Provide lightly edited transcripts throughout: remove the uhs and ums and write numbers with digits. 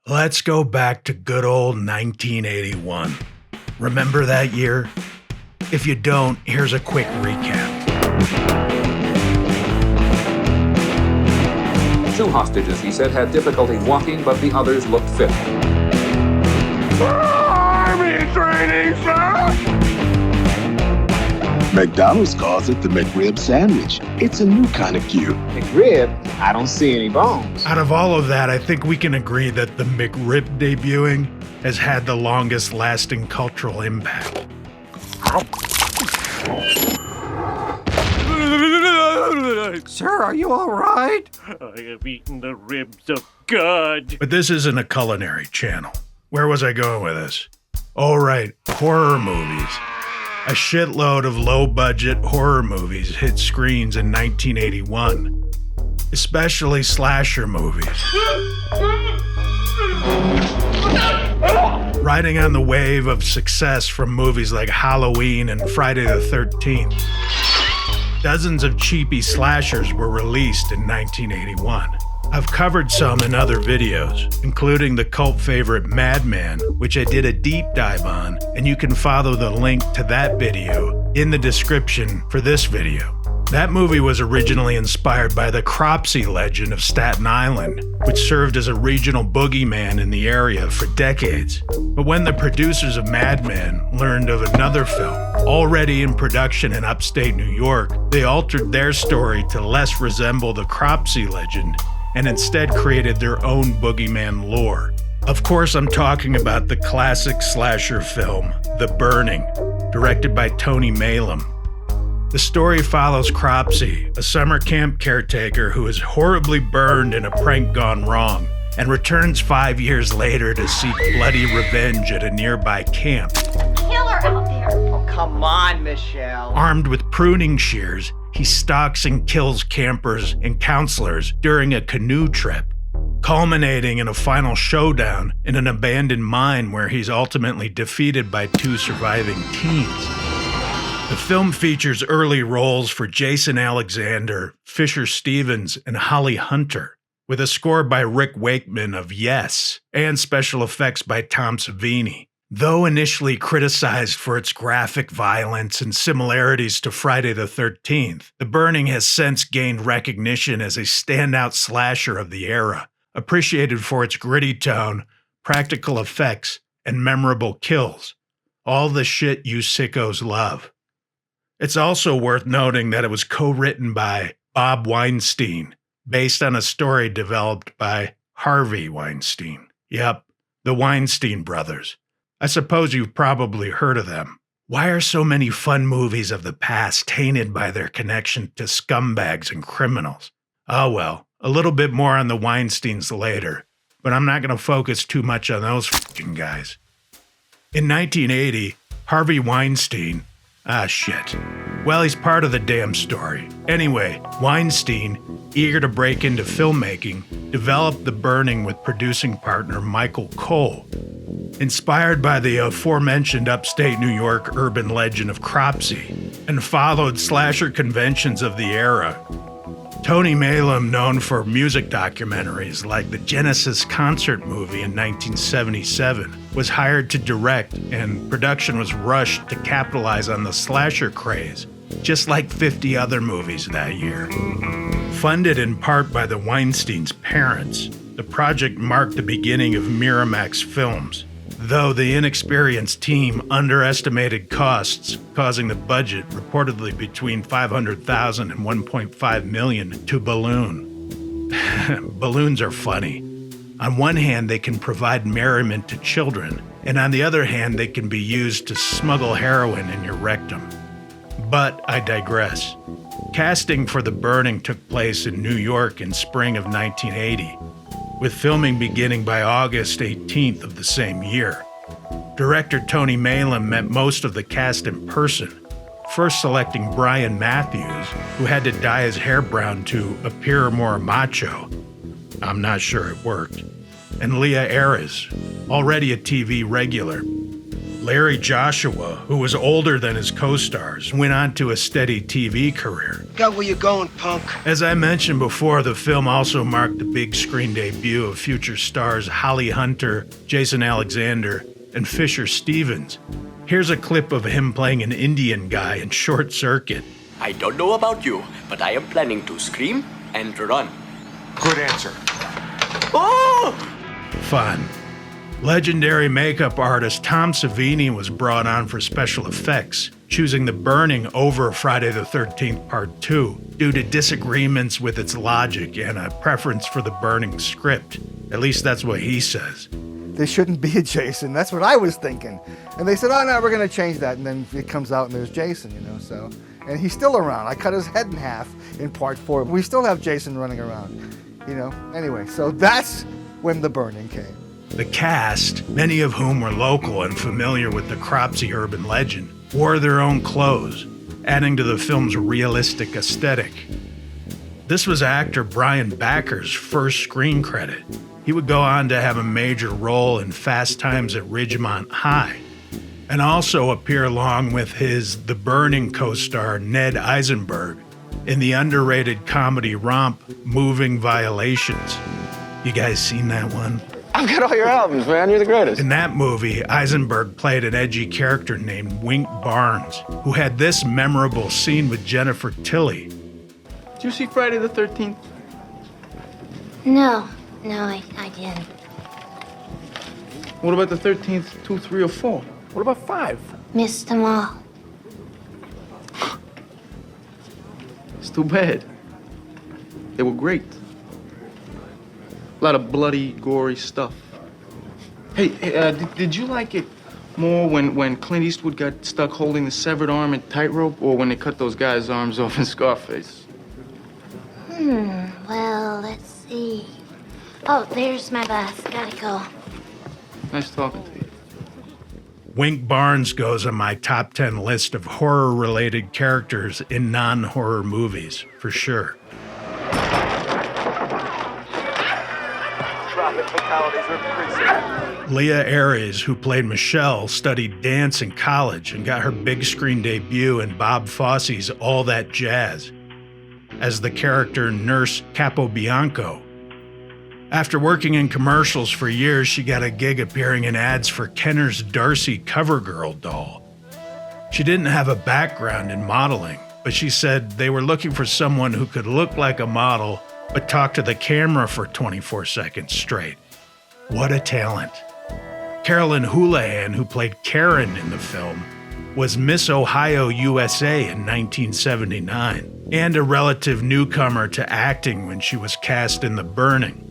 Let's go back to good old 1981. Remember that year? If you don't, here's a quick recap. Two hostages, he said, had difficulty walking, but the others looked fit. Army training, sir! McDonald's calls it the McRib sandwich. It's a new kind of cute. McRib? I don't see any bones. Out of all of that, I think we can agree that the McRib debuting has had the longest lasting cultural impact. Sir, are you all right? I have eaten the ribs of God. But this isn't a culinary channel. Where was I going with this? Oh, right, horror movies. A shitload of low-budget horror movies hit screens in 1981, especially slasher movies. Riding on the wave of success from movies like Halloween and Friday the 13th, dozens of cheapy slashers were released in 1981. I've covered some in other videos, including the cult favorite Madman, which I did a deep dive on, and you can follow the link to that video in the description for this video. That movie was originally inspired by the Cropsy legend of Staten Island, which served as a regional boogeyman in the area for decades. But when the producers of Madman learned of another film, already in production in upstate New York, they altered their story to less resemble the Cropsy legend and instead created their own boogeyman lore. Of course, I'm talking about the classic slasher film, The Burning, directed by Tony Maylam. The story follows Cropsy, a summer camp caretaker who is horribly burned in a prank gone wrong, and returns 5 years later to seek bloody revenge at a nearby camp. Killer out there! Oh, come on, Michelle. Armed with pruning shears, he stalks and kills campers and counselors during a canoe trip, culminating in a final showdown in an abandoned mine where he's ultimately defeated by two surviving teens. The film features early roles for Jason Alexander, Fisher Stevens, and Holly Hunter, with a score by Rick Wakeman of Yes, and special effects by Tom Savini. Though initially criticized for its graphic violence and similarities to Friday the 13th, The Burning has since gained recognition as a standout slasher of the era, appreciated for its gritty tone, practical effects, and memorable kills. All the shit you sickos love. It's also worth noting that it was co-written by Bob Weinstein, based on a story developed by Harvey Weinstein. Yep, the Weinstein brothers. I suppose you've probably heard of them. Why are so many fun movies of the past tainted by their connection to scumbags and criminals? Oh well, a little bit more on the Weinsteins later, but I'm not going to focus too much on those f***ing guys. In 1980, Harvey Weinstein... shit. Well, he's part of the damn story. Anyway, Weinstein, eager to break into filmmaking, developed The Burning with producing partner Michael Cole. Inspired by the aforementioned upstate New York urban legend of Cropsy, and followed slasher conventions of the era. Tony Maylam, known for music documentaries like the Genesis concert movie in 1977, was hired to direct, and production was rushed to capitalize on the slasher craze, just like 50 other movies that year. Funded in part by the Weinstein's parents, the project marked the beginning of Miramax Films, though the inexperienced team underestimated costs, causing the budget, reportedly between $500,000 and $1.5 million, to balloon. Balloons are funny. On one hand, they can provide merriment to children, and on the other hand, they can be used to smuggle heroin in your rectum. But I digress. Casting for The Burning took place in New York in spring of 1980, with filming beginning by August 18th of the same year. Director Tony Maylam met most of the cast in person, first selecting Brian Matthews, who had to dye his hair brown to appear more macho. I'm not sure it worked. And Leah Ayres, already a TV regular. Larry Joshua, who was older than his co-stars, went on to a steady TV career. Got where you going, punk? As I mentioned before, the film also marked the big screen debut of future stars Holly Hunter, Jason Alexander, and Fisher Stevens. Here's a clip of him playing an Indian guy in Short Circuit. I don't know about you, but I am planning to scream and run. Good answer. Oh! Fun. Legendary makeup artist Tom Savini was brought on for special effects, choosing The Burning over Friday the 13th Part 2 due to disagreements with its logic and a preference for The Burning script. At least that's what he says. There shouldn't be a Jason. That's what I was thinking. And they said, oh, no, we're going to change that. And then it comes out and there's Jason, so. And he's still around. I cut his head in half in Part 4. We still have Jason running around, Anyway, so that's when The Burning came. The cast, many of whom were local and familiar with the Cropsy urban legend, wore their own clothes, adding to the film's realistic aesthetic. This was actor Brian Backer's first screen credit. He would go on to have a major role in Fast Times at Ridgemont High, and also appear along with his The Burning co-star Ned Eisenberg in the underrated comedy romp Moving Violations. You guys seen that one? I've got all your albums, man. You're the greatest. In that movie, Eisenberg played an edgy character named Wink Barnes, who had this memorable scene with Jennifer Tilly. Did you see Friday the 13th? No, I didn't. What about the 13th, 2, 3, or 4? What about 5? Missed them all. It's too bad. They were great. A lot of bloody, gory stuff. Hey, did you like it more when Clint Eastwood got stuck holding the severed arm in Tightrope, or when they cut those guys' arms off in Scarface? Well, let's see. Oh, there's my bus. Gotta go. Nice talking to you. Wink Barnes goes on my top 10 list of horror-related characters in non-horror movies, for sure. Leah Aries, who played Michelle, studied dance in college and got her big screen debut in Bob Fosse's All That Jazz as the character Nurse Capobianco. After working in commercials for years, she got a gig appearing in ads for Kenner's Darcy CoverGirl doll. She didn't have a background in modeling, but she said they were looking for someone who could look like a model but talk to the camera for 24 seconds straight. What a talent. Carolyn Houlihan, who played Karen in the film, was Miss Ohio USA in 1979 and a relative newcomer to acting when she was cast in The Burning.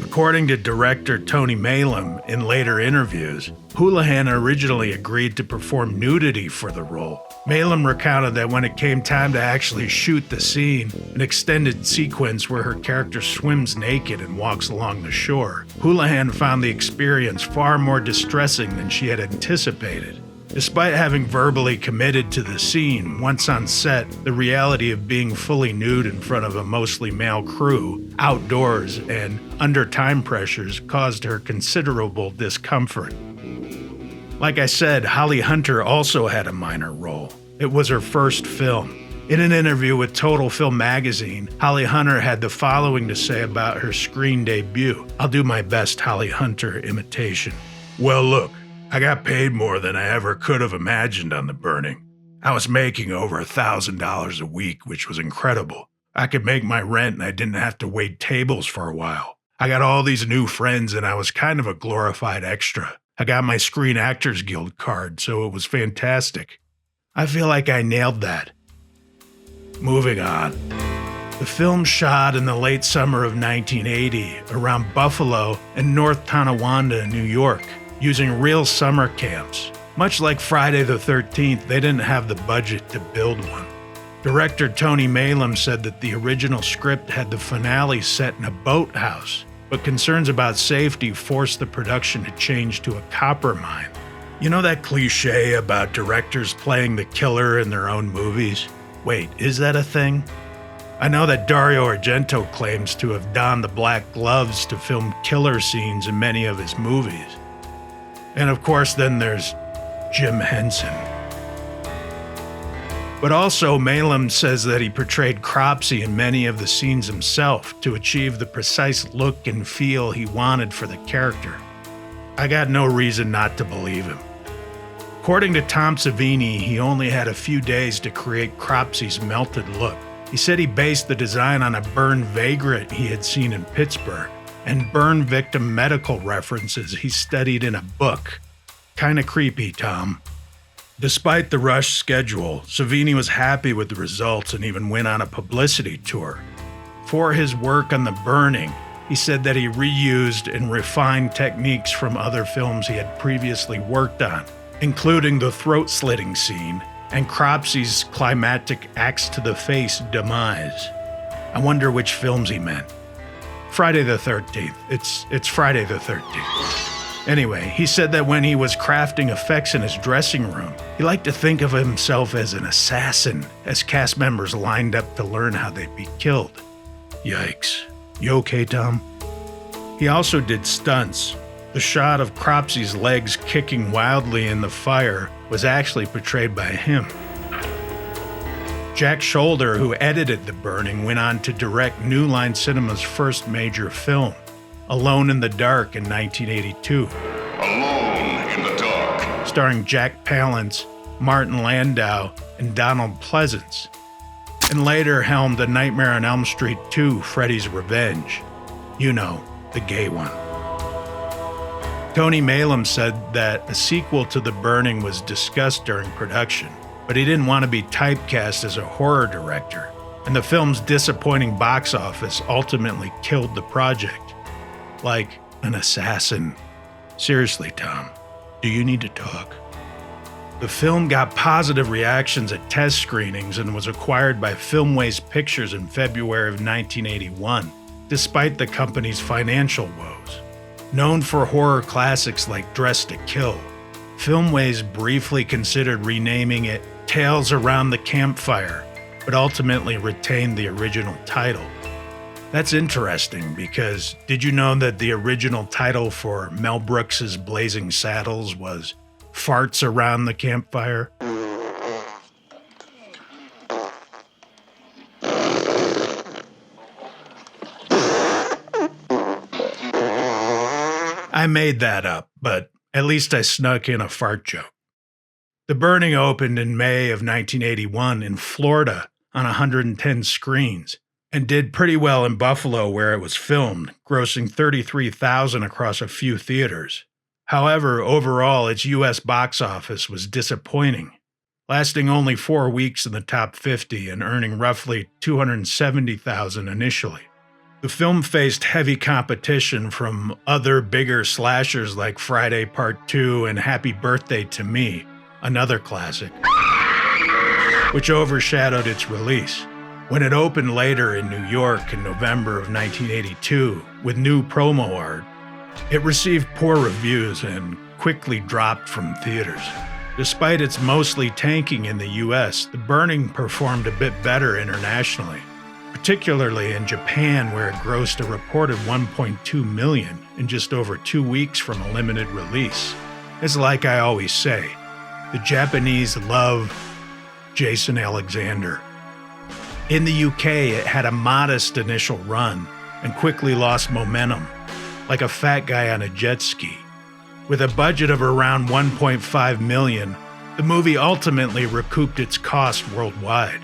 According to director Tony Maylam in later interviews, Houlihan originally agreed to perform nudity for the role. Maylam recounted that when it came time to actually shoot the scene, an extended sequence where her character swims naked and walks along the shore, Houlihan found the experience far more distressing than she had anticipated. Despite having verbally committed to the scene, once on set, the reality of being fully nude in front of a mostly male crew, outdoors, and under time pressures caused her considerable discomfort. Like I said, Holly Hunter also had a minor role. It was her first film. In an interview with Total Film magazine, Holly Hunter had the following to say about her screen debut. I'll do my best Holly Hunter imitation. Well, look. I got paid more than I ever could have imagined on The Burning. I was making over $1,000 a week, which was incredible. I could make my rent and I didn't have to wait tables for a while. I got all these new friends and I was kind of a glorified extra. I got my Screen Actors Guild card, so it was fantastic. I feel like I nailed that. Moving on. The film shot in the late summer of 1980 around Buffalo and North Tonawanda, New York, using real summer camps. Much like Friday the 13th, they didn't have the budget to build one. Director Tony Maylam said that the original script had the finale set in a boathouse, but concerns about safety forced the production to change to a copper mine. You know that cliche about directors playing the killer in their own movies? Wait, is that a thing? I know that Dario Argento claims to have donned the black gloves to film killer scenes in many of his movies. And of course, then there's Jim Henson. But also, Malem says that he portrayed Cropsy in many of the scenes himself to achieve the precise look and feel he wanted for the character. I got no reason not to believe him. According to Tom Savini, he only had a few days to create Cropsy's melted look. He said he based the design on a burn vagrant he had seen in Pittsburgh and burn victim medical references he studied in a book. Kinda creepy, Tom. Despite the rushed schedule, Savini was happy with the results and even went on a publicity tour. For his work on The Burning, he said that he reused and refined techniques from other films he had previously worked on, including the throat-slitting scene and Cropsy's climactic axe-to-the-face demise. I wonder which films he meant. Friday the 13th. It's Friday the 13th. Anyway, he said that when he was crafting effects in his dressing room, he liked to think of himself as an assassin as cast members lined up to learn how they'd be killed. Yikes. You okay, Tom? He also did stunts. The shot of Cropsy's legs kicking wildly in the fire was actually portrayed by him. Jack Shoulder, who edited The Burning, went on to direct New Line Cinema's first major film, Alone in the Dark in 1982. Alone in the Dark. Starring Jack Palance, Martin Landau, and Donald Pleasance. And later helmed A Nightmare on Elm Street 2, Freddy's Revenge. You know, the gay one. Tony Malem said that a sequel to The Burning was discussed during production, but he didn't want to be typecast as a horror director, and the film's disappointing box office ultimately killed the project. Like an assassin. Seriously, Tom, do you need to talk? The film got positive reactions at test screenings and was acquired by Filmways Pictures in February of 1981, despite the company's financial woes. Known for horror classics like Dressed to Kill, Filmways briefly considered renaming it Tales Around the Campfire, but ultimately retained the original title. That's interesting because did you know that the original title for Mel Brooks's Blazing Saddles was Farts Around the Campfire? I made that up, but at least I snuck in a fart joke. The Burning opened in May of 1981 in Florida on 110 screens and did pretty well in Buffalo where it was filmed, grossing $33,000 across a few theaters. However, overall, its U.S. box office was disappointing, lasting only 4 weeks in the top 50 and earning roughly $270,000 initially. The film faced heavy competition from other bigger slashers like Friday Part 2 and Happy Birthday to Me, another classic, which overshadowed its release. When it opened later in New York in November of 1982 with new promo art, it received poor reviews and quickly dropped from theaters. Despite its mostly tanking in the US, The Burning performed a bit better internationally, particularly in Japan where it grossed a reported $1.2 million in just over 2 weeks from a limited release. It's like I always say, the Japanese love Jason Alexander. In the UK, it had a modest initial run and quickly lost momentum, like a fat guy on a jet ski. With a budget of around $1.5 million, the movie ultimately recouped its cost worldwide.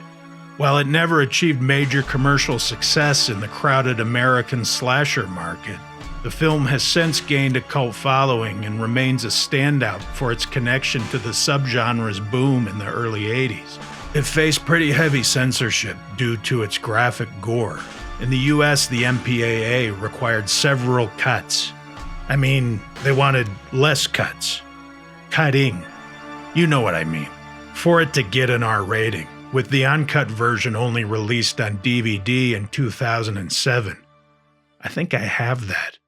While it never achieved major commercial success in the crowded American slasher market, the film has since gained a cult following and remains a standout for its connection to the subgenre's boom in the early 80s. It faced pretty heavy censorship due to its graphic gore. In the US, the MPAA required several cuts. I mean, they wanted less cuts. Cutting. You know what I mean. For it to get an R rating, with the uncut version only released on DVD in 2007. I think I have that.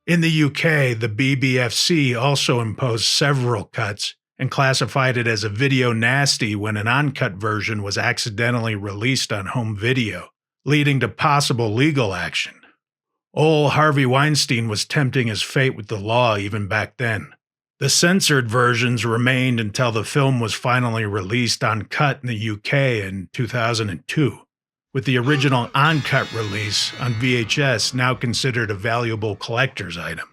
In the UK, the BBFC also imposed several cuts and classified it as a video nasty when an uncut version was accidentally released on home video, leading to possible legal action. Old Harvey Weinstein was tempting his fate with the law even back then. The censored versions remained until the film was finally released uncut in the UK in 2002, with the original uncut release on VHS now considered a valuable collector's item.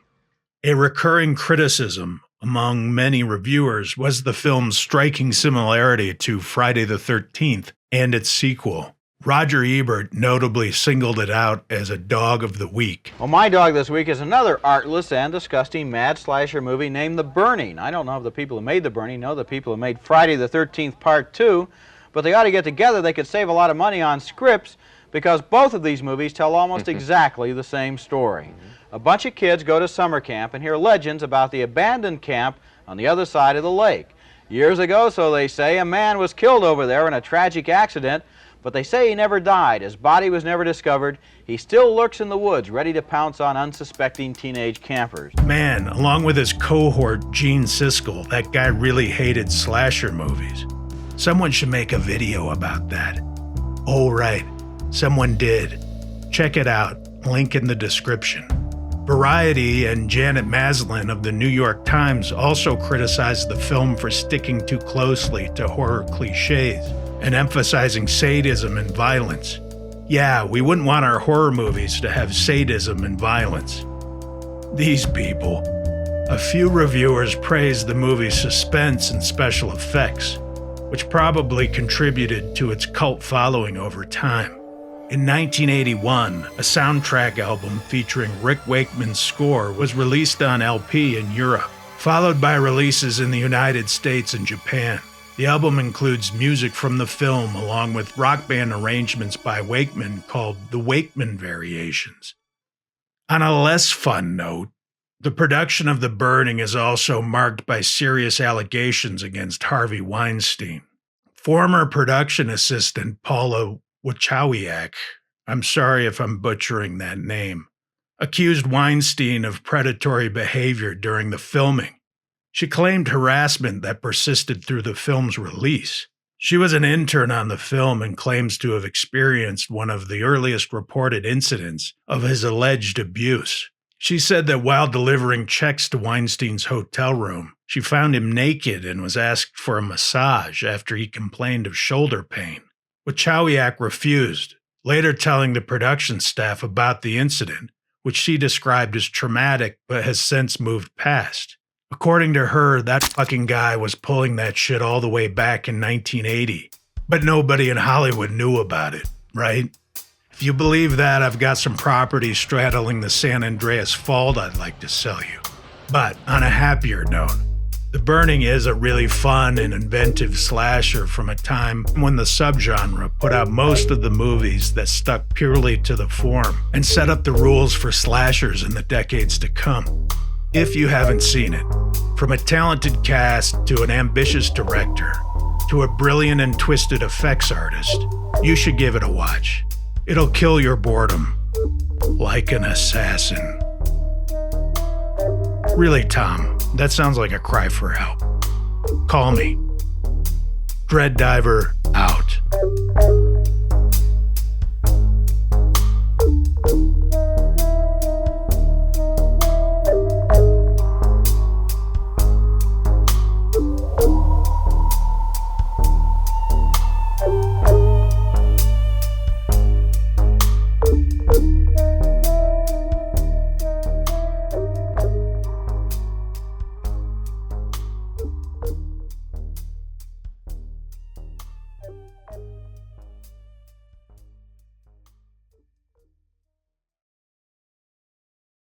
A recurring criticism among many reviewers was the film's striking similarity to Friday the 13th and its sequel. Roger Ebert notably singled it out as a dog of the week. Well, my dog this week is another artless and disgusting mad slasher movie named The Burning. I don't know if the people who made The Burning know the people who made Friday the 13th Part 2, but they ought to get together. They could save a lot of money on scripts because both of these movies tell almost exactly the same story. A bunch of kids go to summer camp and hear legends about the abandoned camp on the other side of the lake. Years ago, so they say, a man was killed over there in a tragic accident, but they say he never died. His body was never discovered. He still lurks in the woods, ready to pounce on unsuspecting teenage campers. Man, along with his cohort, Gene Siskel, that guy really hated slasher movies. Someone should make a video about that. Oh, right. Someone did. Check it out. Link in the description. Variety and Janet Maslin of the New York Times also criticized the film for sticking too closely to horror cliches and emphasizing sadism and violence. Yeah, we wouldn't want our horror movies to have sadism and violence. These people. A few reviewers praised the movie's suspense and special effects, which probably contributed to its cult following over time. In 1981, a soundtrack album featuring Rick Wakeman's score was released on LP in Europe, followed by releases in the United States and Japan. The album includes music from the film along with rock band arrangements by Wakeman called the Wakeman Variations. On a less fun note, the production of The Burning is also marked by serious allegations against Harvey Weinstein. Former production assistant Paula Wachowiak, I'm sorry if I'm butchering that name, accused Weinstein of predatory behavior during the filming. She claimed harassment that persisted through the film's release. She was an intern on the film and claims to have experienced one of the earliest reported incidents of his alleged abuse. She said that while delivering checks to Weinstein's hotel room, she found him naked and was asked for a massage after he complained of shoulder pain. Wachowiak refused, later telling the production staff about the incident, which she described as traumatic but has since moved past. According to her, that fucking guy was pulling that shit all the way back in 1980, but nobody in Hollywood knew about it, right? If you believe that, I've got some property straddling the San Andreas Fault I'd like to sell you. But on a happier note, The Burning is a really fun and inventive slasher from a time when the subgenre put out most of the movies that stuck purely to the form and set up the rules for slashers in the decades to come. If you haven't seen it, from a talented cast to an ambitious director to a brilliant and twisted effects artist, you should give it a watch. It'll kill your boredom like an assassin. Really, Tom, that sounds like a cry for help. Call me. Dread Diver